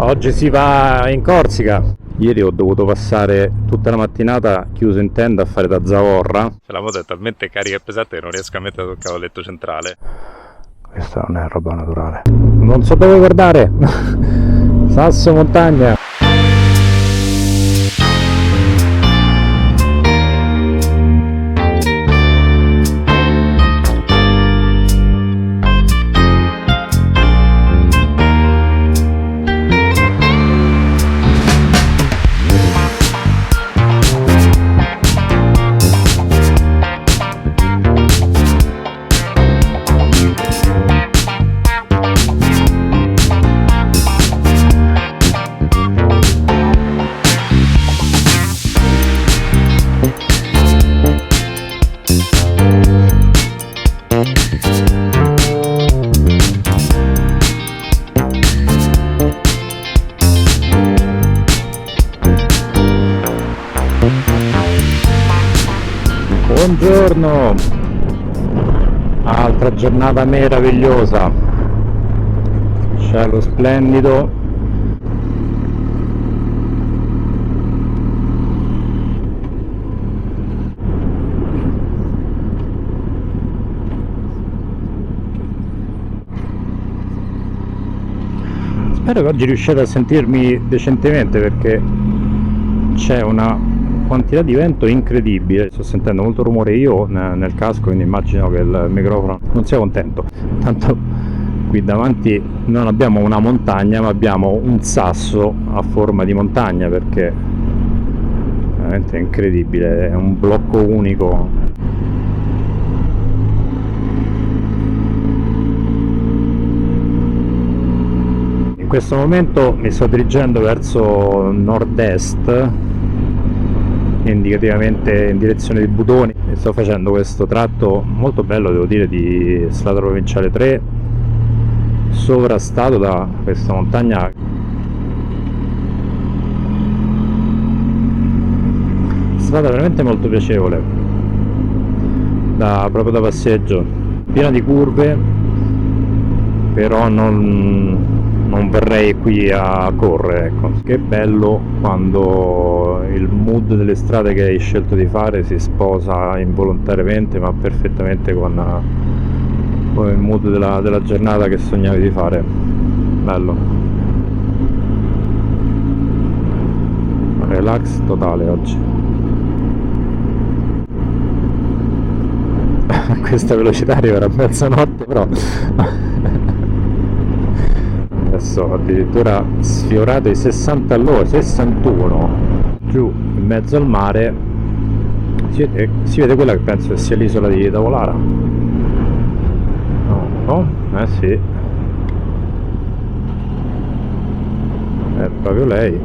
Oggi si va in Corsica. Ieri ho dovuto passare tutta la mattinata chiuso in tenda a fare da zavorra. La moto è talmente carica e pesante che non riesco a mettere sul cavalletto centrale. Questa non è roba naturale. Non so dove guardare. Sasso montagna. Buongiorno, altra giornata meravigliosa, cielo splendido, spero che oggi riusciate a sentirmi decentemente perché c'è una quantità di vento incredibile. Sto sentendo molto rumore io nel casco, quindi immagino che il microfono non sia contento. Tanto qui davanti non abbiamo una montagna, ma abbiamo un sasso a forma di montagna, perché veramente è incredibile, è un blocco unico. In questo momento mi sto dirigendo verso nord-est, indicativamente in direzione di Budoni, e sto facendo questo tratto molto bello, devo dire, di strada provinciale 3 sovrastato da questa montagna. Strada veramente molto piacevole, proprio da passeggio, piena di curve, però non verrei qui a correre, ecco. Che bello quando il mood delle strade che hai scelto di fare si sposa involontariamente ma perfettamente con il mood della giornata che sognavi di fare. Bello, relax totale oggi. A questa velocità arriverà a mezzanotte, però adesso addirittura sfiorato i 60 all'ora, 61, giù in mezzo al mare. Si vede quella che penso che sia l'isola di Tavolara. No, sì, è proprio lei.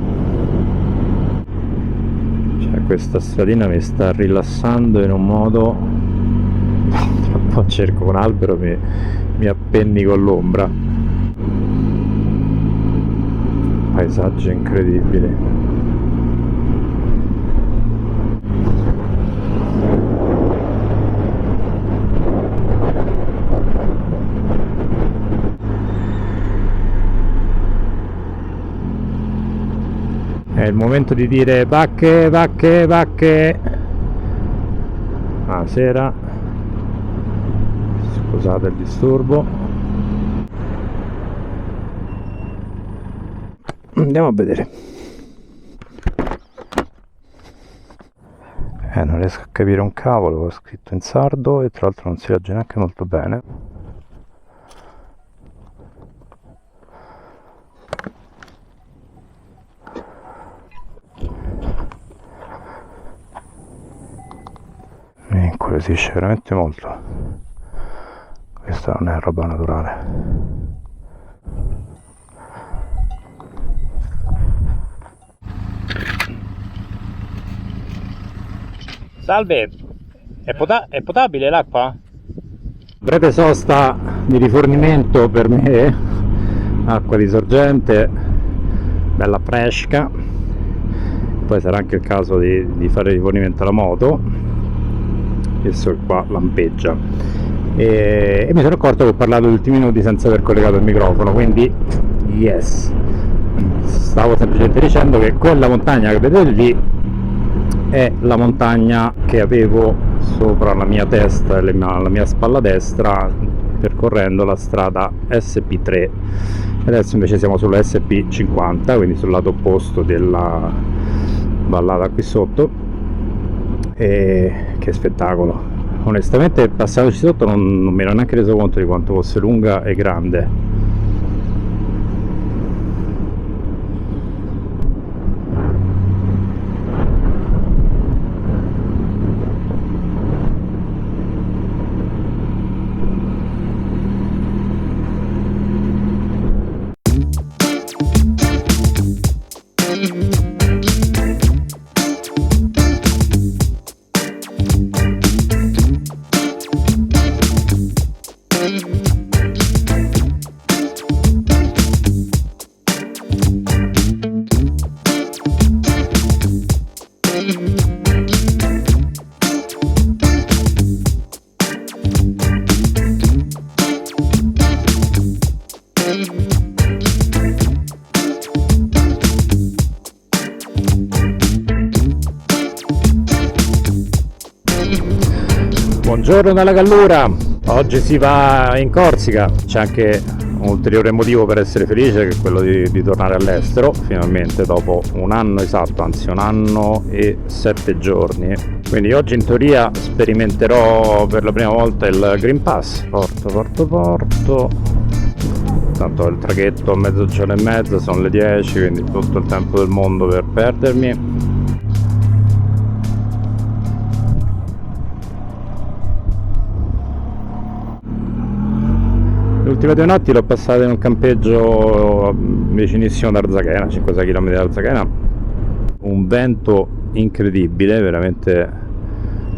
Cioè, questa stradina mi sta rilassando in un modo. Tra un po' cerco un albero, mi appenni con l'ombra. Paesaggi incredibili. È il momento di dire vacche, vacche, vacche. Buonasera, scusate il disturbo. Andiamo a vedere. Non riesco a capire un cavolo, ho scritto in sardo e tra l'altro non si legge neanche molto bene. Mi incuriosisce veramente molto. Questa non è roba naturale. Salve, è potabile l'acqua? Breve sosta di rifornimento per me, acqua di sorgente, bella fresca. Poi sarà anche il caso di fare rifornimento alla moto, visto che qua lampeggia. E mi sono accorto che ho parlato gli ultimi minuti senza aver collegato il microfono, quindi yes, stavo semplicemente dicendo che quella montagna che vedete lì è la montagna che avevo sopra la mia testa e la mia spalla destra percorrendo la strada SP3. Adesso invece siamo sulla SP50, quindi sul lato opposto della vallata qui sotto, e che spettacolo! Onestamente passandoci sotto non mi ero neanche reso conto di quanto fosse lunga e grande. Buongiorno dalla Gallura, oggi si va in Corsica, c'è anche un ulteriore motivo per essere felice, che è quello di tornare all'estero, finalmente dopo un anno esatto, anzi un anno e 7 giorni. Quindi oggi in teoria sperimenterò per la prima volta il Green Pass, porto, tanto il traghetto a mezzogiorno e mezza, sono le 10, quindi tutto il tempo del mondo per perdermi. Le ultime 2 notti l'ho passata in un campeggio vicinissimo ad Arzachena, 5-6 km da Arzachena, un vento incredibile, veramente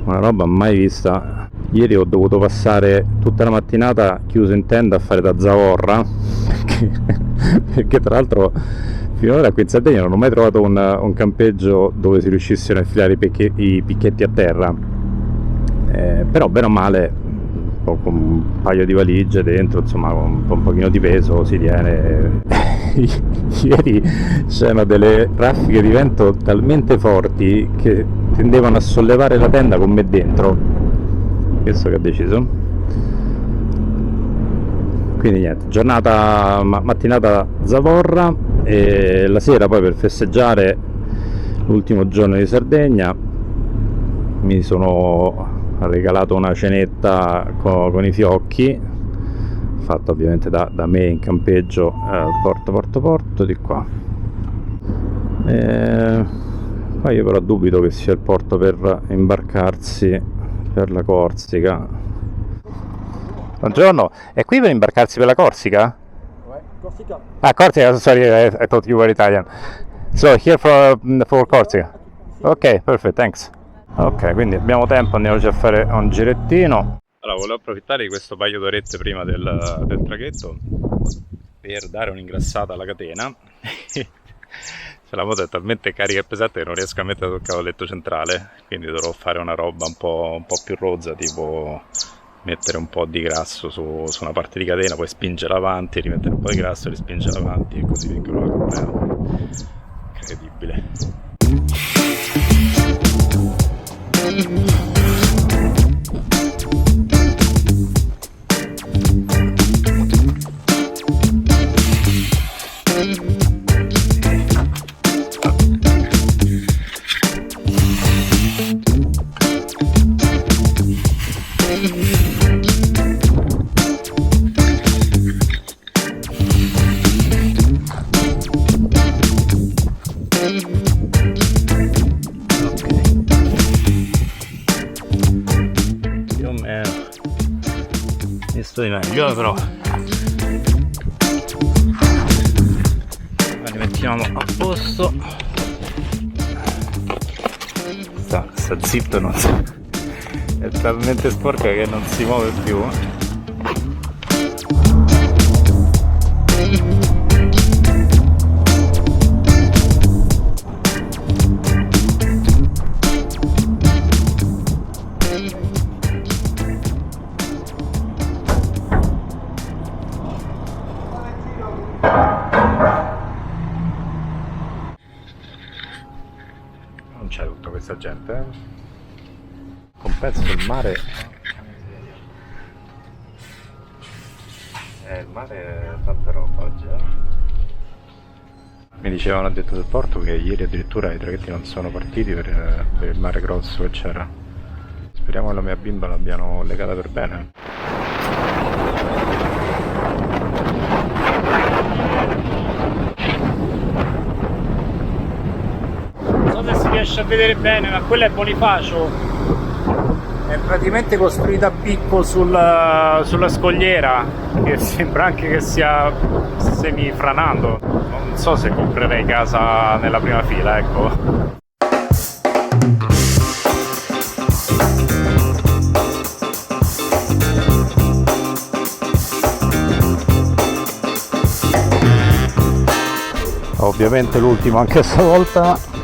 una roba mai vista. Ieri ho dovuto passare tutta la mattinata chiuso in tenda a fare da zavorra, perché tra l'altro finora qui in Sardegna non ho mai trovato un campeggio dove si riuscissero a infilare i picchetti a terra, però bene o male con un paio di valigie dentro, insomma con un pochino di peso si tiene. Ieri c'erano delle raffiche di vento talmente forti che tendevano a sollevare la tenda con me dentro, questo che ho deciso. Quindi niente, giornata mattinata zavorra, e la sera poi per festeggiare l'ultimo giorno di Sardegna mi sono regalato una cenetta con i fiocchi, fatta ovviamente da me in campeggio al porto di qua. Poi io però dubito che sia il porto per imbarcarsi per la Corsica. Buongiorno, è qui per imbarcarsi per la Corsica? Corsica. Ah, Corsica, sorry, I thought you were Italian. So here for Corsica. Ok, perfect, thanks. Ok, quindi abbiamo tempo, andiamoci a fare un girettino. Allora, volevo approfittare di questo paio d'orette prima del traghetto per dare un'ingrassata alla catena. La moto è talmente carica e pesante che non riesco a mettere sul cavalletto centrale, quindi dovrò fare una roba un po' più rozza, tipo mettere un po' di grasso su una parte di catena, poi spingere avanti, rimettere un po' di grasso, rispingere avanti e così finché la correa. Incredibile. Di meglio, però li mettiamo a posto. Sta zip non si... è talmente sporca che non si muove più. c'è tutta questa gente? Compenso il mare. Il mare è tanta roba oggi, Mi dicevano addetto del porto che ieri addirittura i traghetti non sono partiti per il mare grosso che c'era. Speriamo che la mia bimba l'abbiano legata per bene. Non so se si riesce a vedere bene, ma quello è Bonifacio. È praticamente costruita a picco sulla scogliera, che sembra anche che stia semifranando. Non so se comprerei casa nella prima fila, ecco. Ovviamente l'ultimo anche stavolta.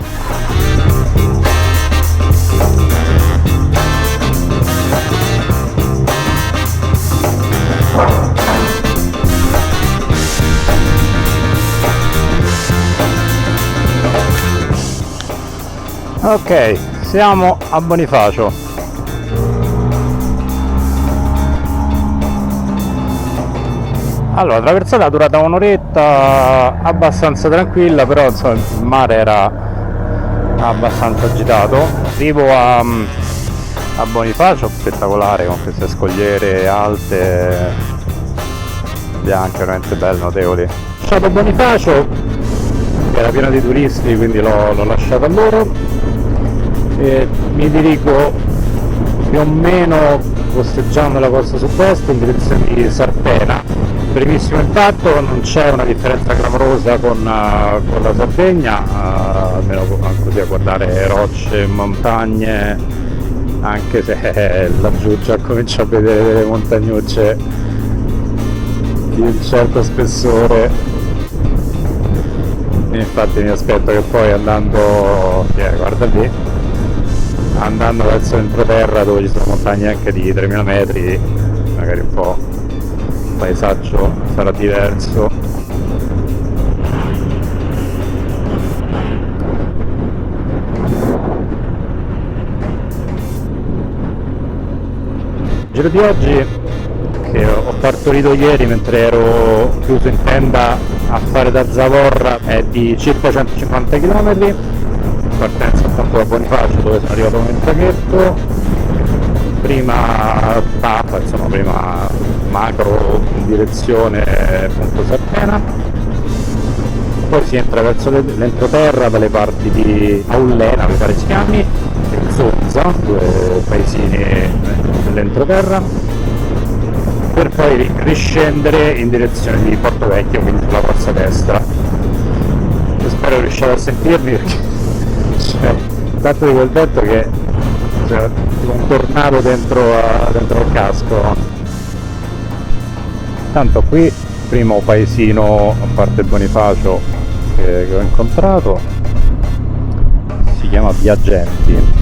Ok, siamo a Bonifacio. Allora, la traversata è durata un'oretta, abbastanza tranquilla, però insomma, il mare era abbastanza agitato. Arrivo a Bonifacio, spettacolare, con queste scogliere alte, bianche, veramente belle, notevoli. Ho lasciato Bonifacio, che era pieno di turisti, quindi l'ho lasciato a loro. E mi dirigo più o meno costeggiando la costa sud-est in direzione di Sartena. Brevissimo impatto, non c'è una differenza clamorosa con la Sardegna, almeno così a guardare rocce, montagne, anche se laggiù già comincio a vedere delle montagnucce di un certo spessore. E infatti mi aspetto che poi andando, guarda lì, andando verso l'entroterra, dove ci sono montagne anche di 3000 metri, magari un po' il paesaggio sarà diverso. Il giro di oggi, che ho partorito ieri mentre ero chiuso in tenda a fare da Zavorra, è di circa 150 km. Partenza appunto da Bonifacio, dove sono arrivato con il traghetto, prima tappa, insomma prima macro in direzione appunto Sartena, poi si entra verso l'entroterra dalle parti di Aullena, mi pare si chiami, e Zonza, due paesini dell'entroterra, per poi riscendere in direzione di Porto Vecchio, quindi sulla corsa destra. Io spero riusciate a sentirmi, perché tanto di quel vento che c'è un tornado dentro il casco. Tanto qui primo paesino, a parte Bonifacio, che ho incontrato, si chiama Biagenti.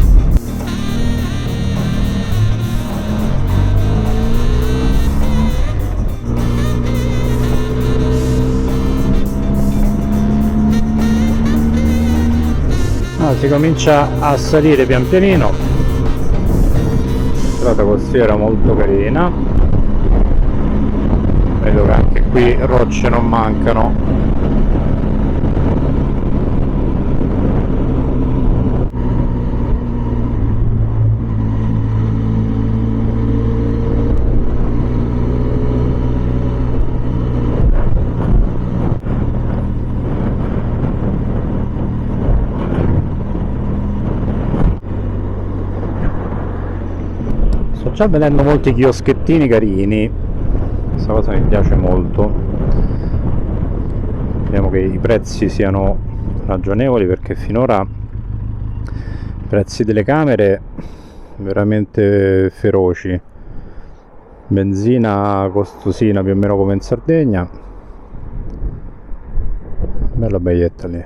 Si comincia a salire pian pianino, strada costiera molto carina, vedo che anche qui rocce non mancano. Sto già vedendo molti chioschettini carini, questa cosa mi piace molto. Speriamo che i prezzi siano ragionevoli, perché finora i prezzi delle camere veramente feroci. Benzina costosina più o meno come in Sardegna, bella baietta lì.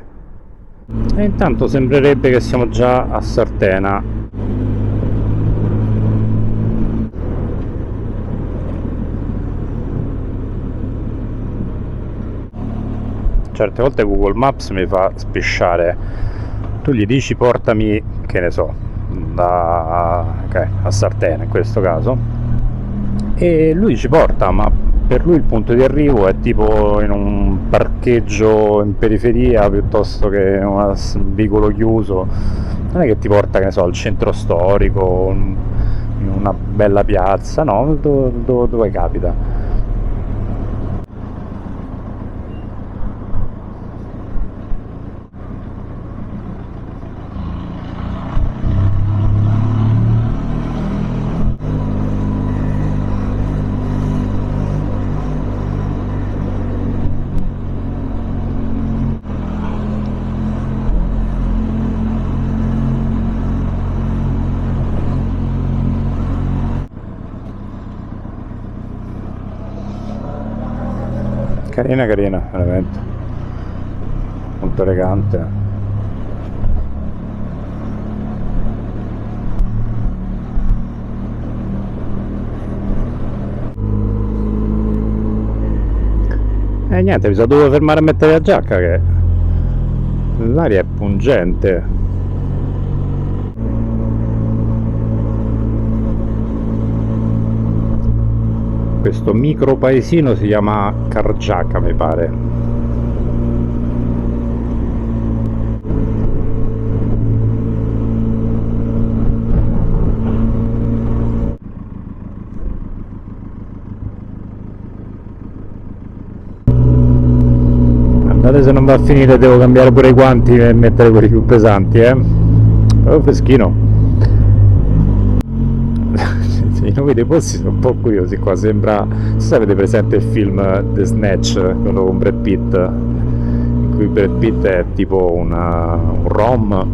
E intanto sembrerebbe che siamo già a Sartena. Certe volte Google Maps mi fa spisciare, Tu gli dici portami, che ne so, a Sartena in questo caso, e lui ci porta, ma per lui il punto di arrivo è tipo in un parcheggio in periferia piuttosto che in un vicolo chiuso. Non è che ti porta, che ne so, al centro storico, in una bella piazza, no, dove capita. Carina, carina, veramente. Molto elegante. E niente, mi sono dovuto fermare a mettere la giacca, che l'aria è pungente. Questo micro paesino si chiama Cargiaca, mi pare. Guardate, se non va a finire devo cambiare pure i guanti e mettere quelli più pesanti, però freschino. I nomi dei posti sono un po' curiosi qua, sembra, non so se avete presente il film The Snatch, quello con Brad Pitt, in cui Brad Pitt è tipo un rom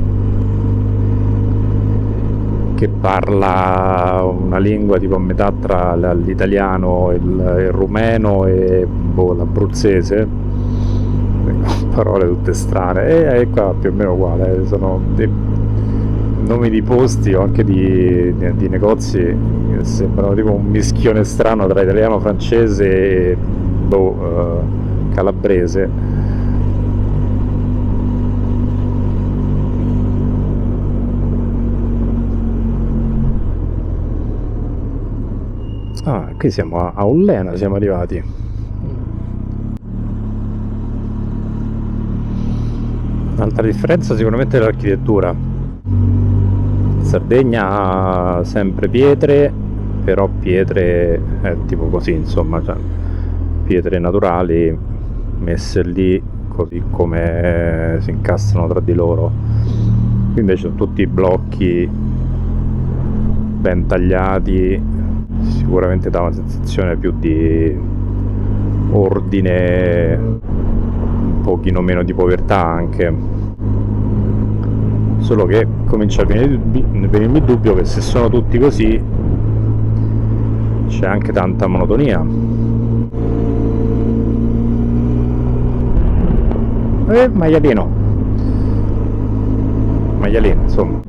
che parla una lingua tipo a metà tra l'italiano, il rumeno e l'abruzzese, parole tutte strane, e qua più o meno uguale, sono dei nomi di posti o anche di negozi che sembrano tipo un mischione strano tra italiano, francese e calabrese. Ah, qui siamo a Ullena, siamo arrivati. Un'altra differenza sicuramente è l'architettura. Sardegna ha sempre pietre, però pietre tipo così, insomma, cioè, pietre naturali messe lì così come si incastrano tra di loro. Qui invece sono tutti blocchi ben tagliati, sicuramente dà una sensazione più di ordine, un pochino meno di povertà anche. Solo che comincia a venirmi il dubbio che se sono tutti così c'è anche tanta monotonia. Maialino, insomma.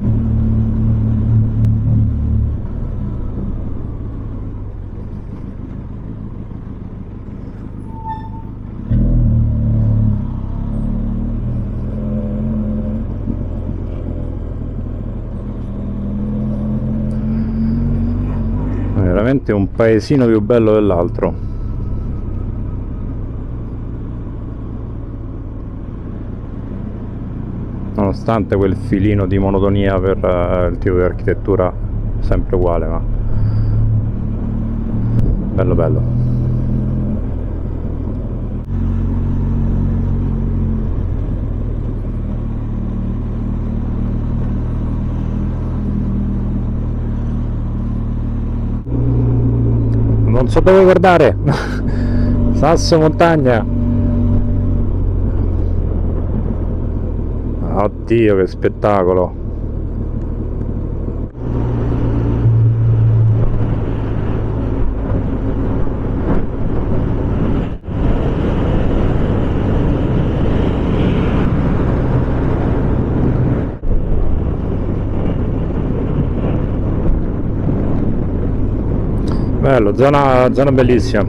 Veramente un paesino più bello dell'altro. Nonostante quel filino di monotonia per il tipo di architettura sempre uguale, ma bello bello. Non so dove guardare. Sasso montagna. Oddio, che spettacolo. Bello, zona bellissima.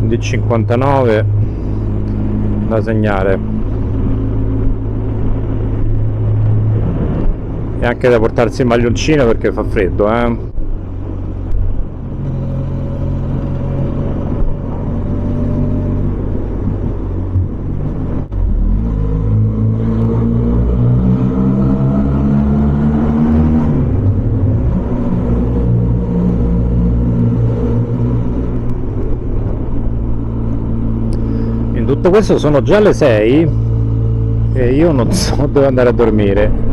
D59 da segnare. e anche da portarsi il maglioncino perché fa freddo, In tutto questo sono già le 6 e io non so dove andare a dormire.